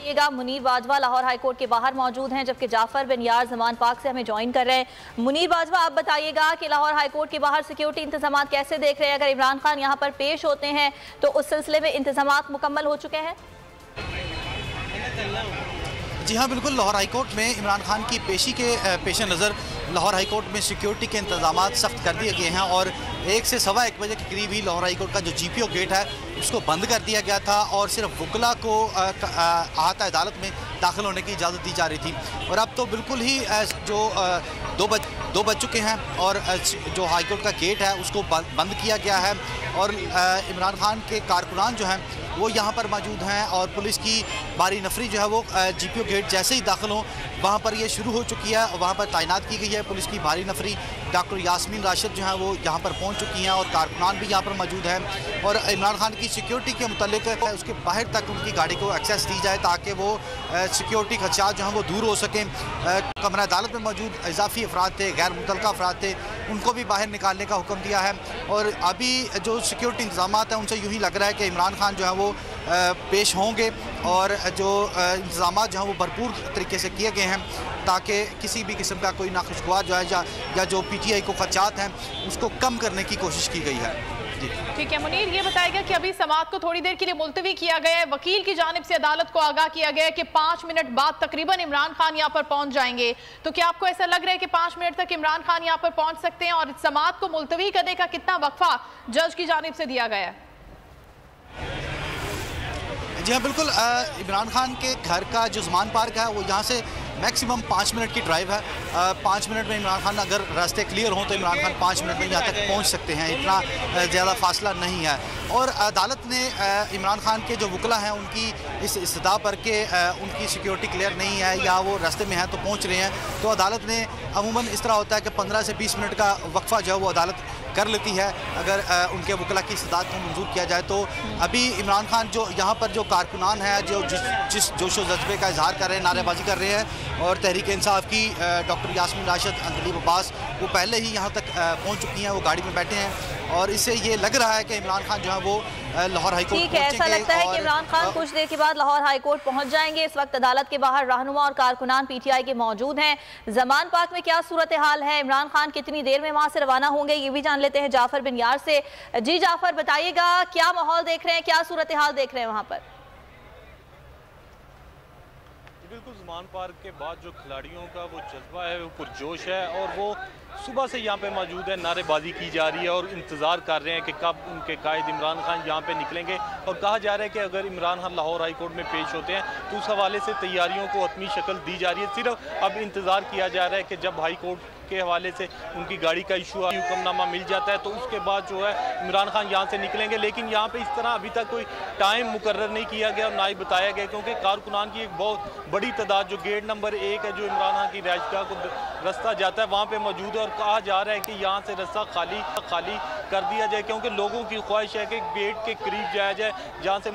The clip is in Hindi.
मुनीर बाजवा लाहौर हाईकोर्ट के बाहर मौजूद हैं, जबकि जाफर बिन यार जमान पाक से हमें ज्वाइन कर रहे हैं। मुनीर बाजवा, आप बताइएगा कि लाहौर हाईकोर्ट के बाहर सिक्योरिटी इंतजाम कैसे देख रहे हैं? अगर इमरान खान यहाँ पर पेश होते हैं तो उस सिलसिले में इंतजाम मुकम्मल हो चुके हैं? जी हाँ, बिल्कुल। लाहौर हाईकोर्ट में इमरान खान की पेशी के पेश नज़र लाहौर हाईकोर्ट में सिक्योरिटी के इंतजाम सख्त कर दिए गए हैं और 1 से सवा 1 बजे के करीब ही लाहौर हाईकोर्ट का जो GPO गेट है उसको बंद कर दिया गया था और सिर्फ वकला को अहाता अदालत में दाखिल होने की इजाज़त दी जा रही थी। और अब तो बिल्कुल ही जो 2 बज चुके हैं और जो हाईकोर्ट का गेट है उसको बंद किया गया है और इमरान खान के कारकुनान जो हैं वो यहाँ पर मौजूद हैं और पुलिस की भारी नफरी जो है वो GPO गेट जैसे ही दाखिल हों वहाँ पर ये शुरू हो चुकी है। वहाँ पर तैनात की गई है पुलिस की भारी नफरी। डॉक्टर यास्मीन राशिद जो हैं वो यहाँ पर पहुँच चुकी हैं और कारकुनान भी यहाँ पर मौजूद हैं और इमरान खान की सिक्योरिटी के मुतालिक उसके बाहर तक उनकी गाड़ी को एक्सेस दी जाए ताकि वो सिक्योरिटी खदशात जो हैं वो दूर हो सकें। कमरा अदालत में मौजूद इजाफी अफराद थे, गैर मुतल्लका अफराद थे, उनको भी बाहर निकालने का हुक्म दिया है और अभी जो सिक्योरिटी इंतजाम हैं उनसे यूँ ही लग रहा है कि इमरान खान जो है वो पेश होंगे और जो इंतजाम जो हैं वो भरपूर तरीके से किए गए हैं ताकि किसी भी किस्म का कोई नाखुशगवार जो है या जो PTI को खदशात हैं उसको कम करने की कोशिश की गई है। जी ठीक है मुनीर, ये बताएगा कि अभी समाअत को थोड़ी देर के लिए मुलतवी किया गया है। वकील की जानिब से अदालत को आगाह किया गया है कि 5 मिनट बाद तकरीबन इमरान खान यहाँ पर पहुंच जाएंगे। तो क्या आपको ऐसा लग रहा है कि 5 मिनट तक इमरान खान यहाँ पर पहुंच सकते हैं और समाअत को मुलतवी करने का कितना वक्फा जज की जानिब से दिया गया है? जी हाँ, बिल्कुल। इमरान खान के घर का जो ज़मान पार्क है वो यहाँ से मैक्सिमम 5 मिनट की ड्राइव है। 5 मिनट में इमरान खान अगर रास्ते क्लियर हों तो इमरान खान 5 मिनट में यहाँ तक पहुँच सकते हैं। इतना ज़्यादा फासला नहीं है और अदालत ने इमरान खान के जो वकला हैं उनकी इस इस्तदा पर के उनकी सिक्योरिटी क्लियर नहीं है या वो रास्ते में हैं तो पहुँच रहे हैं तो अदालत ने अमूमन इस तरह होता है कि 15 से 20 मिनट का वक्फा जो है वो अदालत कर लेती है अगर उनके वकला की इस्तेदाद को मंजूर किया जाए। तो अभी इमरान खान जो यहाँ पर जो कारकुनान है जो जिस जोशो जज्बे का इजहार कर रहे हैं, नारेबाजी कर रहे हैं और तहरीक इंसाफ की डॉक्टर यास्मीन राशिद, अंदलीब अब्बास वो पहले ही यहाँ तक पहुँच चुकी हैं, वो गाड़ी में बैठे हैं और इससे ये लग रहा है कि इमरान खान जो है वो लाहौर हाईकोर्ट ठीक है। ऐसा लगता है कि इमरान खान कुछ देर के बाद लाहौर हाईकोर्ट पहुंच जाएंगे। इस वक्त अदालत के बाहर रहनुमा और कारकुनान PTI के मौजूद हैं। जमान पार्क में क्या सूरत हाल है? इमरान खान कितनी देर में वहां से रवाना होंगे ये भी जान लेते हैं जाफर बिन यार से। जी जाफर, बताइएगा क्या माहौल देख रहे हैं, क्या सूरत हाल देख रहे हैं वहां पर? बिल्कुल, ज़मान पार्क के बाद जो खिलाड़ियों का वो जज्बा है वो पुरजोश है और वो सुबह से यहाँ पे मौजूद है, नारेबाजी की जा रही है और इंतज़ार कर रहे हैं कि कब उनके कायद इमरान खान यहाँ पे निकलेंगे। और कहा जा रहा है कि अगर इमरान खान लाहौर हाई कोर्ट में पेश होते हैं तो उस हवाले से तैयारियों को हतमी शक्ल दी जा रही है। सिर्फ अब इंतज़ार किया जा रहा है कि जब हाई कोर्ट के हवाले से उनकी गाड़ी का इशू हुक्मनामा मिल जाता है तो उसके बाद जो है इमरान खान यहाँ से निकलेंगे। लेकिन यहाँ पे इस तरह अभी तक कोई टाइम मुकर्रर नहीं किया गया और ना ही बताया गया क्योंकि कारकुनान की एक बहुत बड़ी तादाद जो गेट नंबर 1 है जो इमरान खान की रिहाइशगाह को रास्ता जाता है वहाँ पे मौजूद है और कहा जा रहा है कि यहाँ से रास्ता खाली कर दिया जाए क्योंकि लोगों की ख्वाहिश है कि गेट के करीब जाया जाए जहाँ से